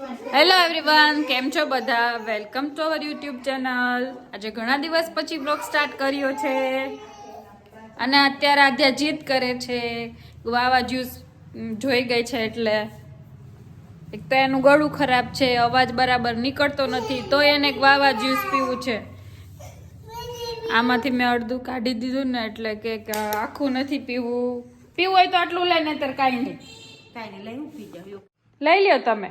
Hello everyone, કેમ છો બધા? Welcome to our YouTube channel. આજે ઘણા દિવસ પછી બ્લોગ સ્ટાર્ટ કર્યો છે અને અત્યારે આદ્યા જીદ કરે છે. ગુઆવા જ્યુસ જોઈ ગઈ છે એટલે એક તો એનું ગળું ખરાબ છે, અવાજ બરાબર નીકળતો નથી, તો એને ગુઆવા જ્યુસ પીવું છે. આમાંથી મેં અડધું કાઢી દીધું ને એટલે કે આખું નથી પીવું. પીવું હોય તો આટલું લઈને નહીતર કાંઈ નહીં. લઈ લ્યો તમે.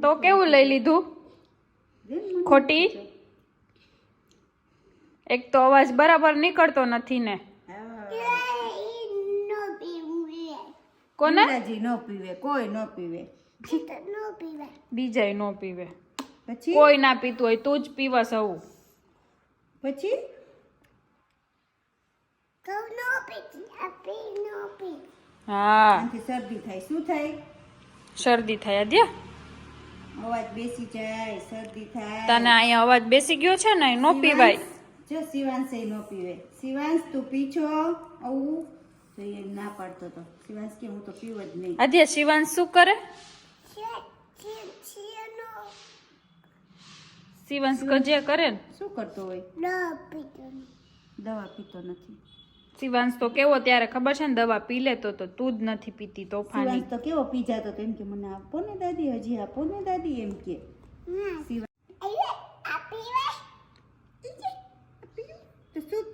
તો કેવું લઈ લીધું? ખોટી. એક તો અવાજ બરાબર નીકળતો નથી ને. કોને? નો પીવે, કોઈ નો પીવે, બીજાય નો પીવે. પછી કોઈ ના પીતું હોય તું જ પીવા સૌ. પછી હા, આનાથી શરદી થાય. શું થાય? શરદી થાય. આદ્યા, અવાજ બેસી જાય, શરદી થાય. તને અહીંયા અવાજ બેસી ગયો છે ને, નો પીવાય. જો શિવાંશ નો પીવે. શિવાંશ તું પીછો આવું તો એ ના પાડતો તો. શિવાંશ કે હું તો પીવ જ નહીં. આદ્યા, શિવાંશ શું કરે? શિવાંશ કજિયા કરે ને. શું કરતો હોય? દવા પીતો નથી. શિવાંશ તો કેવો ત્યારે ખબર છે ને, દવા પી લેતો તો તું જ નથી પીતી તોફાની. શિવાંશ તો કેવો પી જાતો તો, એમ કે મને આપો ને દાદી, હજી આપો ને દાદી, એમ કે.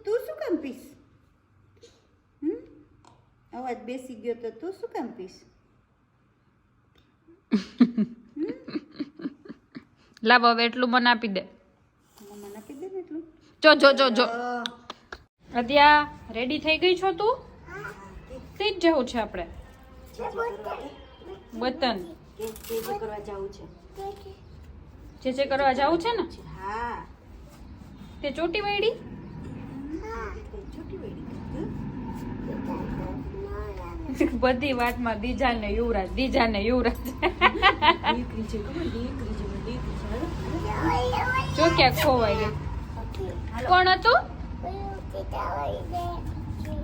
તું શું કામ પીશ? અવાજ બેસી ગયો તો તું શું કામ પીશ? લાવ હવે એટલું મને આપી દે. મને આપી દે ને એટલું. જો જો જો જો. અદ્યા, રેડી થઈ ગઈ છો તું? સીધ જવું છે આપણે. વતન કરવા જવું છે. જે કરવા જવું છે ને. હા, તે ચોટી વળી. છોટી વેડી. બધી વાતમાં દીજા ને યુવરાજ, દીજા ને યુવરાજ. દીકરી છે, ખબર? દીકરી છે, દીકરી છે. જો ક્યાંક ખોવાઈ ગઈ. કોણ હતું?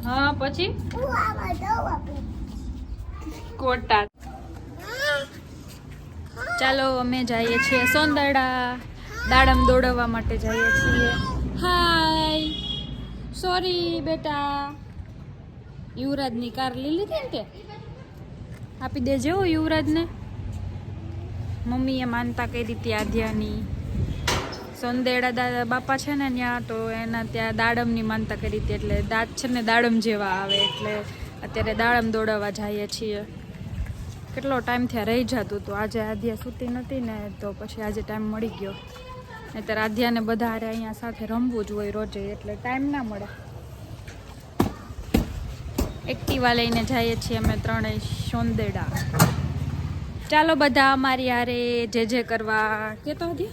હા, પછી કોટા. ચાલો અમે જઈએ છીએ સોંદરડા. દાડમ દોડવા માટે જઈએ છીએ. હાય, સોરી બેટા. યુવરાજની કાર લઈ લીધી ને તે આપી દેજો યુવરાજને. મમ્મીએ માનતા કરી હતી આધ્યાની. સોંદેડા બાપા છે ને ત્યાં, તો એના ત્યાં દાડમની માનતા કરી હતી, એટલે દાંત છે ને દાડમ જેવા આવે, એટલે અત્યારે દાડમ દોડાવવા જઈએ છીએ. કેટલો ટાઈમ થયા રહી જતું તો આજે આધ્યા સૂતી નથી ને, તો પછી આજે ટાઈમ મળી ગયો. નહીંતર આધ્યાને બધા હારે અહીંયા સાથે રમવું જ હોય રોજે, એટલે ટાઈમ ના મળે. એક્ટિવા લઈને જઈએ છીએ અમે ત્રણેય સોંદેડા. ચાલો બધા અમારી હારે જે કરવા કેતો હતી.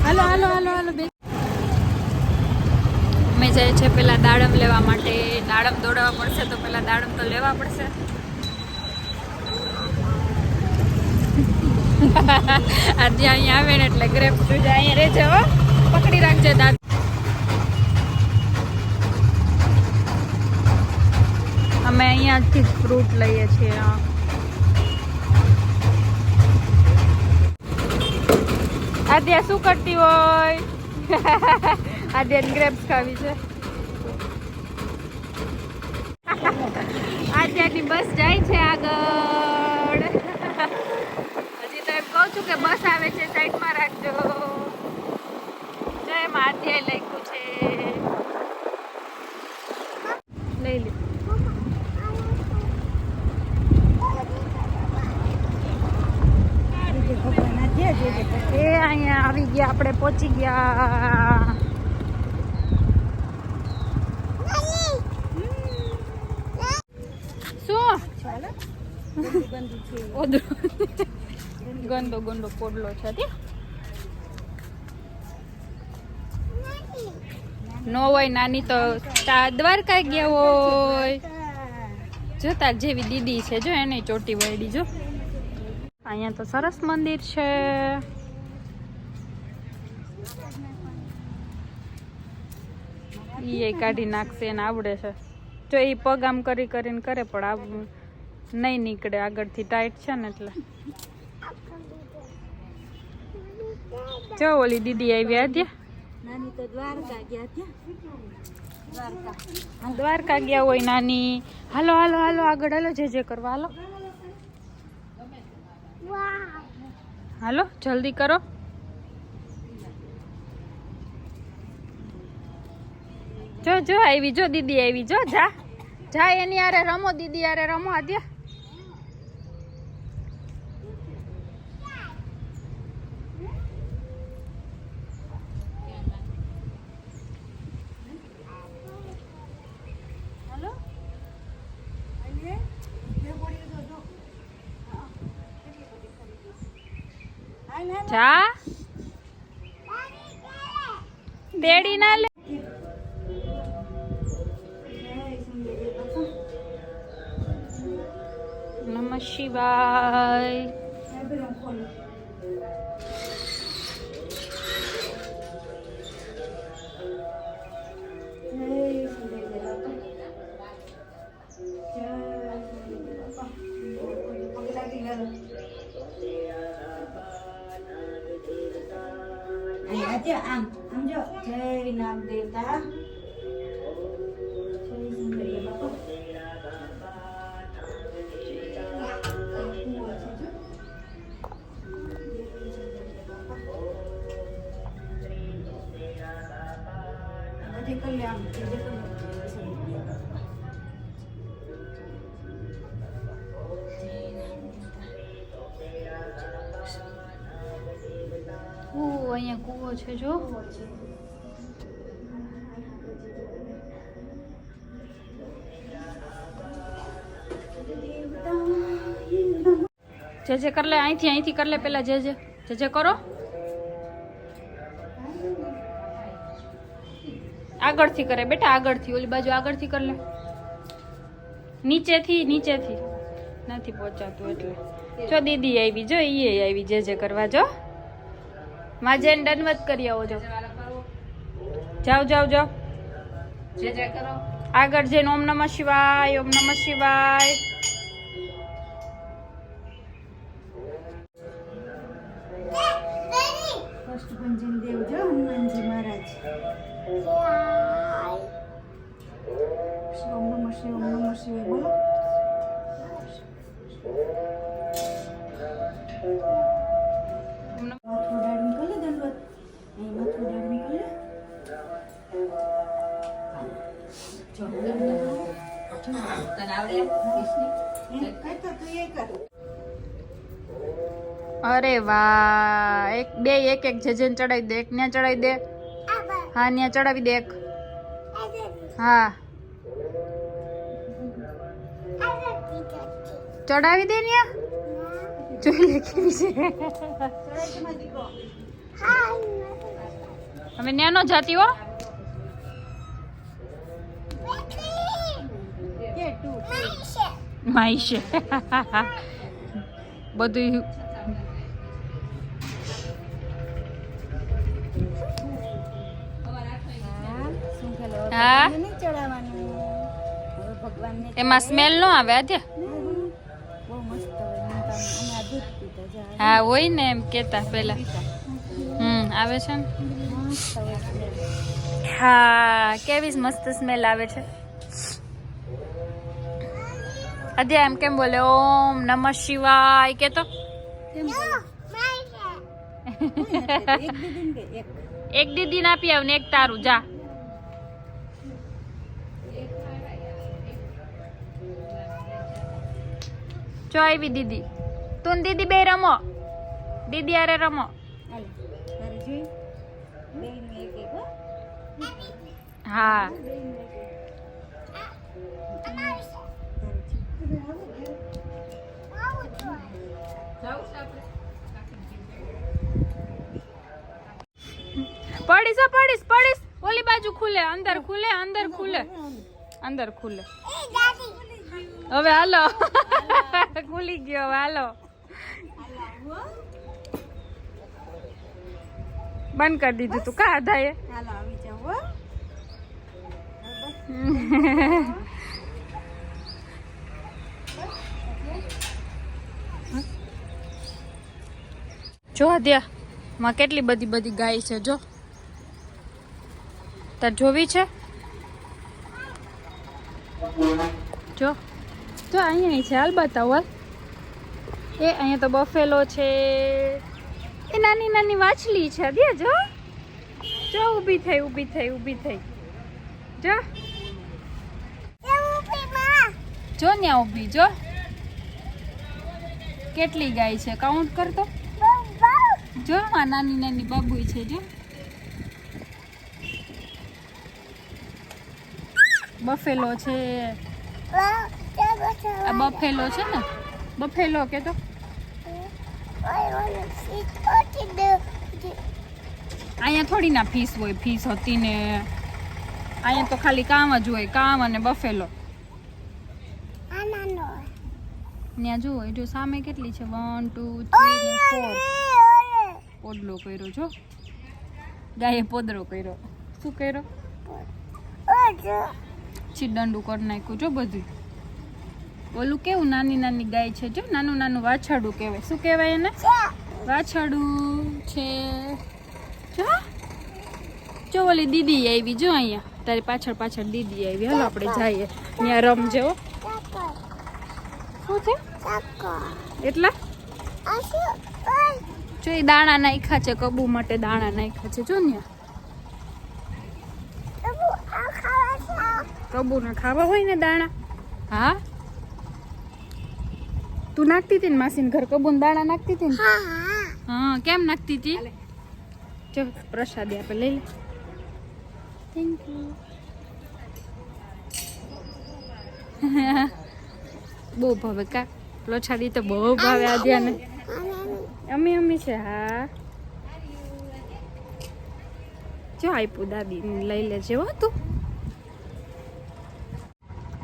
હાલો હાલો હાલો હાલો બે. અમે જાય છે પેલા દાડમ લેવા માટે. દાડમ દોડાવવા પડશે તો પેલા દાડમ તો લેવા પડશે. આજે અહીંયા આવે ને એટલે ગ્રેપ જોજે, અહીંયા રહેજે હો, પકડી રાખજે દાદ. અમે અહીંયાથી ફ્રૂટ લઈએ છીએ. આદ્યા શું કરતી હોય? આદ્યા ગ્રેપ્સ ખાવી છે. આદ્યાની બસ જાય છે આગળ. હજી તો એમ કહું છું કે બસ આવે છે, સાઈડમાં રાખજો. જય માં આદ્યાએ લખ્યું છે. લઈ લે. એ અહીંયા આવી ગયા, આપણે પહોંચી ગયા. શું ગંદો ગંદો પોડલો છે ત્યાં. નો હોય નાની તો દ્વારકા ગયા હોય. જો તાર જેવી દીદી છે, જો એને ચોટી વળી. જો અહીંયા તો સરસ મંદિર છે. એ કાઢી નાખશે, એને આવડે છે. જો એ પગ આમ કરી કરીને કરે, પણ નહીં નીકળે, આગળથી ટાઈટ છે ને એટલે. જો ઓલી દીદી આવી આદ્યા. નાની તો દ્વારકા ગયા ત્યાં. દ્વારકા ગયા હોય નાની. હાલો હાલો હાલો આગળ હાલો, જે કરવા હાલો. હાલો જલ્દી કરો. જો જો આવી, જો દીદી આવી, જો જા જા એની આરે રમો, દીદી આરે રમો આદ્યા. જા તેડી ના લે. નમઃ શિવાય. આમ આમ જો જય નામ દેવતા, જય સુંદરી બાપા. અહીંયા કૂવો છે જો. જે કર લે, અહીંથી કર લે પેલા. જે કરો. આગળથી કરે બેટા, આગળથી, ઓલી બાજુ આગળથી કર લે. નીચેથી નથી પહોંચાતું એટલે. જો દીદી આવી, જો ઈ આવી જે કરવા. જો માજેન દંડવત કરી આવો. જો જાઓ જે કરો. આગળ જઈને ઓમ નમઃ શિવાય, ઓમ નમઃ શિવાય. કષ્ટભંજન દેવ જો હનુમાનજી મહારાજ. ઓમ નમઃ શિવાય બોલો. અરે વાહ, એક જેજેને ચડાવી દે, એક ન્યા ચડાવી દે. હા ન્યા ચડાવી દે એક. હા ચડાવી દે ન્યા. જોઈ લે કેવી છે. હવે ન્યાનો જાતી હો. માઈશે બધું. હા એમાં સ્મેલ નો આવે આધ્યા. હા હોય ને એમ કેતા પેલા. આવે છે ને. હા કેવી મસ્ત સ્મેલ આવે છે. અધ્યા એમ કેમ બોલે? ઓમ નમઃ શિવાય કેતો. એક દીદી ને આપી આવ ને એક તારું. જા જો આવી દીદી. તું દીદી બે રમો, દીદી અરે રમો. હા પડીશ. ઓલી બાજુ ખુલે, અંદર ખુલે. હવે હાલો. ખુલી ગયો. હાલો બંધ કરી દીધું તું કા આધાએ. જો આદ્યા માં કેટલી બધી બધી ગાય છે જો તાર જોવી છે જો જો અહીંયા છે હાલ બતાવો હાલ એ અહીંયા તો બફેલો છે એ નાની નાની વાછલી છે આદ્યા જો જો ઊભી થઈ જો જો ન્યા ઊભી જો કેટલી ગાય છે કાઉન્ટ કરતો જો આ નાની નાની બાબુઈ છે જો બફેલો છે આ બફેલો છે ને બફેલો કે તો અહીંયા થોડી ના ફીસ હોય ફીસ હતી ને અહીંયા તો ખાલી કામ જ હોય કામ અને બફેલો ત્યાં જુઓ જો સામે કેટલી છે 1 2 3 ને 4 પોદલો કર્યો જો ગાયે પોદરો કર્યો શું કર્યો ચીડંડું કરી નાખ્યું જો બધું ઓલું કેવું નાની નાની ગાય છે જો નાનું નાનું વાછરડું કહેવાય શું કહેવાય એને વાછરડું છે જો જો ઓલી દીદી આવી જો અહીંયા તારી પાછળ પાછળ દીદી આવી હાલો આપણે જઈએ ત્યાં રમજે હો શું છે એટલા જો એ દાણા નાખ્યા છે કબુ માટે દાણા નાખ્યા છે જો ને કબુ ને ખાવા હોય ને દાણા હા તું નાખતી હતી ને માસીને ઘર કબૂન દાણા નાખતી હતી ને હા કેમ નાખતી હતી જો પ્રસાદી આપે લઈ લે થેન્ક યુ બહુ ભાવે કા લોછાડી તો બહુ ભાવે આદ્યાને અમી છે હા જો આપ્યું દાદી લઈ લેજે હો તું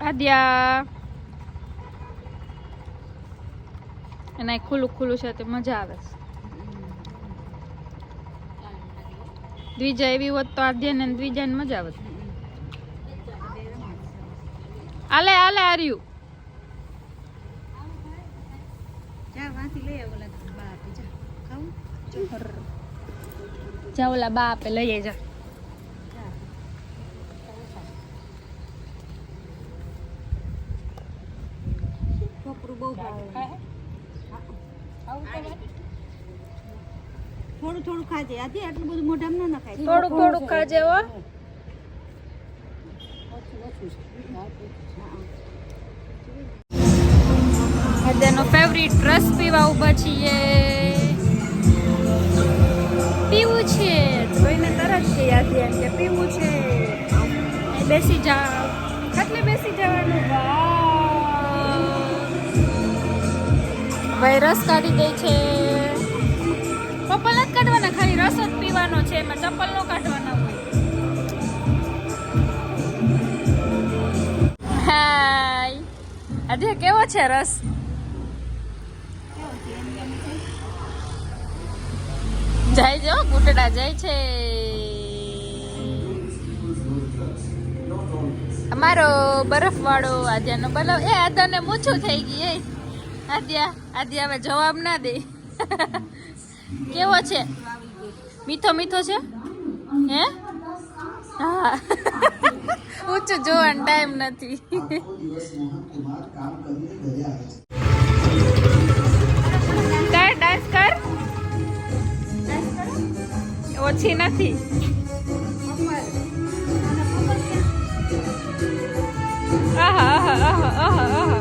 આદ્યા એના ખુલ્લું ખુલ્લું છે તો મજા આવે દ્વિજા એવી હોત તો આદ્યા ને દ્વિજા ને મજા આવે આલે આલે આર્યું જા ઓલા બા આપે લઈએ જા થોડું થોડું ખાજે આથી આટલું બધું મોઢામાં ન નખાય થોડુંક થોડુંક ખાજે હો બધાનો ફેવરિટ રસ પીવા ઉભા છીએ પીવું છે જોઈને તરત છે યાદ કે પીવું છે બેસી જાઓ એટલે બેસી જવાનું ભાઈ રસ કાઢી દે છે ચપ્પલ નથી કાઢવાના ખાલી રસ જ પીવાનો છે એમાં ચપ્પલ નો કાઢવાના હોય હાય આજે કેવો છે રસ જાય જો કુટડા જાય છે અમારો બરફ વાળો આદ્યાનો બલવ એ આદ્યાને મૂછું થઈ ગઈ એ આદ્યા હવે જવાબ ના દે કેવો છે મીઠો મીઠો છે હે હા ઊંચું જોવાનો ટાઈમ નથી કર ડાન્સ કર ઓછી નથી આહા આહા આહા આહા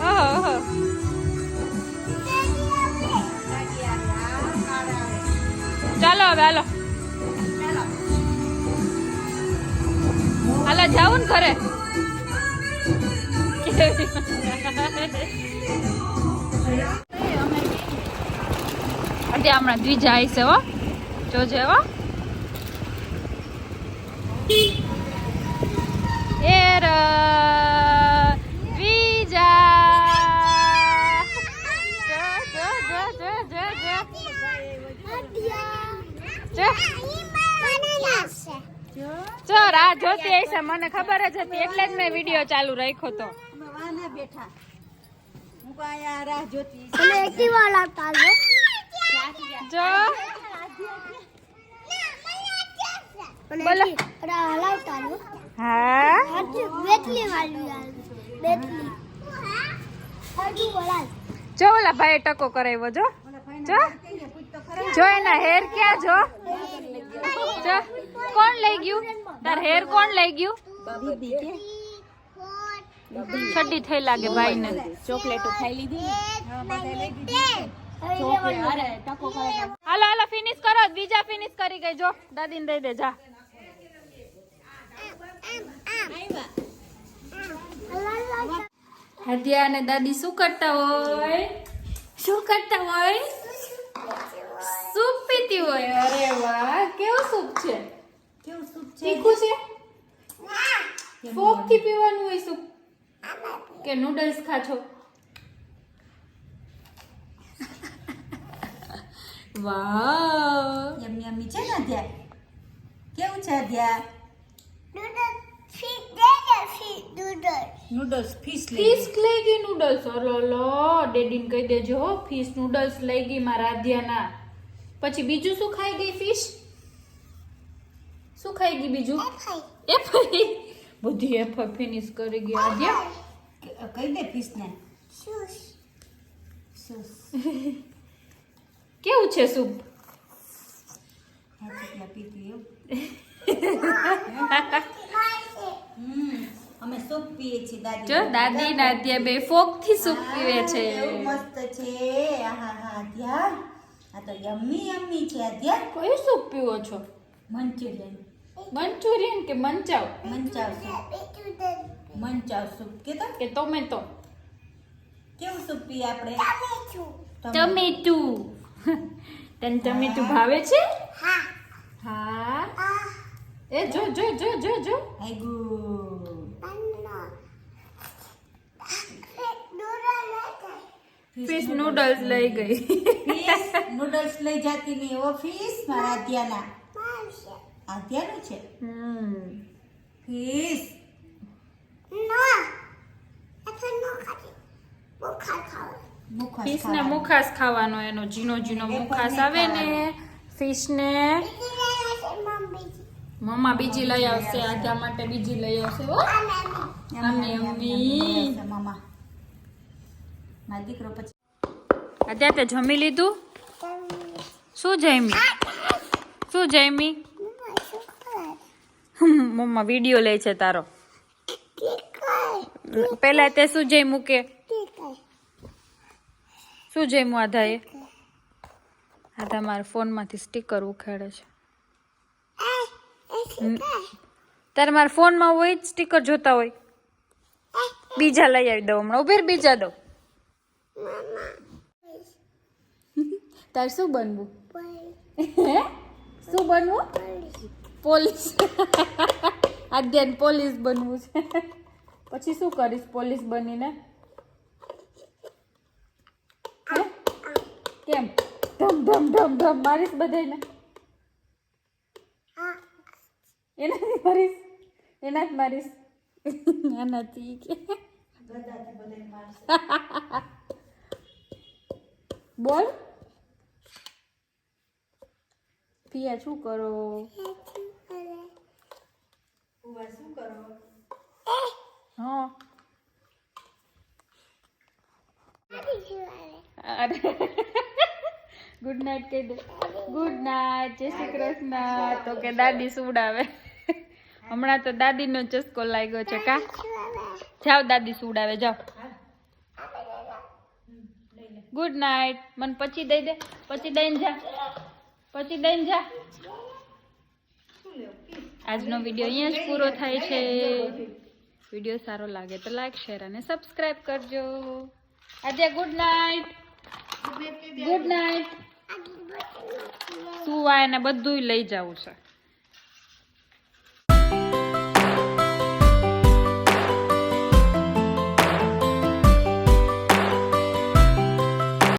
આહા ચાલો હવે હાલો હાલો જાવું ને ઘરે આજે હમણાં દ્વિજા આવી છે હો જોજે હો એ ચોર આ જોતી હશે મને ખબર જ હતી એટલે જ મેં વિડીયો ચાલુ રાખ્યો તો બેઠા હું પણ અહીંયા રાહ જોતી જો બોલો હા જો ઓલા ભાઈ ટકો કરાવ્યો જો જો જો એના હેર ક્યાં જો જો કોણ લઈ ગયું તાર હેર કોણ લઈ ગયું છડી થઈ લાગે ભાઈ ને ચોકલેટો ખાઈ લીધી હાલો હાલો ફિનિશ કરો બીજા ફિનિશ કરી ગઈ જો દાદી ને દઈ દે જા હદિયા અને દાદી શું કરતા હોય સૂપ પીતી હોય અરે વાહ કેવું સૂપ છે તીખું છે ફોક થી પીવાનું હોય સૂપ કે નૂડલ્સ ખાશો વાહ યમ્મી છે ને અધ્યા કેવું છે અધ્યા નૂડલ્સ ફિશ ફિશ લઈ ગઈ નૂડલ્સ લો ડેડી ને કહી દેજો હો ફિશ નૂડલ્સ લઈ ગઈ મારા આધ્યાના પછી બીજું શું ખાઈ ગઈ ફિશ શું ખાઈ ગઈ બીજું એફઆઈ બધી એફઆઈ ફિનિશ કરી ગઈ આધ્યા કહી દે ફિશ ને કેવું છે સૂપ પીતી અમે સૂપ પીએ છીએ દાદી જો દાદી ને આધ્યા બે ફોક થી સૂપ પીવે છે કેવું મસ્ત છે આહા અધ્યા આ તો યમ્મી છે અધ્યા કયું સૂપ પીવો છો મંચુરિયન કે મંચાવ મંચાવ સૂપ કે ટોમેટો કેવું સૂપ પીએ આપણે ટમેટું તને ટમેટું ભાવે છે હા એ જો જો જો જો જો આઈગુ ફિશ નૂડલ્સ લઈ ગઈ ફિશ નૂડલ્સ લઈ જાતી ની એવો ફિશ મારા આધ્યાનું છે ફિશ ફિશ ને મુખાસ ખાવાનો એનો ઝીણો મુખાસ આવે ને ફિશ ને મમ્મા બીજી લઈ આવશે આધા માટે બીજી લઈ આવશે હો અમ્મી મામા મારો દીકરો પછી અત્યારે તે જમી લીધું શું જમી મમ્મા વિડિયો લે છે તારો પેલા તે શું જમ્યું કે શું જમ્યું આધાએ આધા મારા ફોનમાંથી સ્ટીકર ઉખેડે છે તારે મારા ફોનમાં હોય જ સ્ટીકર જોતા હોય બીજા લઈ આવી દઉં હમણાં ઉભેર બીજા દઉં તારે શું બનવું શું બનવું પોલીસ આદ્યાને પોલીસ બનવું છે પછી શું કરીશ પોલીસ બનીને કેમ ધમ મારીશ બધાને એનાથી મારીશ એનાથી કે બોલ પિયા શું કરો હા ગુડ નાઇટ કહી દે ગુડ નાઇટ જય શ્રી કૃષ્ણ તો કે દાદી સુવડાવે હમણાં તો દાદીનો ચસ્કો લાગ્યો છે કા જાઓ દાદી સુવડાવે જાઓ ગુડ નાઇટ મને પછી દઈ દે પછી દઈને જા આજનો વિડીયો અહીંયા જ પૂરો થાય છે વિડીયો સારો લાગે તો લાઈક શેર અને સબસ્ક્રાઇબ કરજો આજે ગુડ નાઇટ સુવાય ને બધું લઈ જવું છે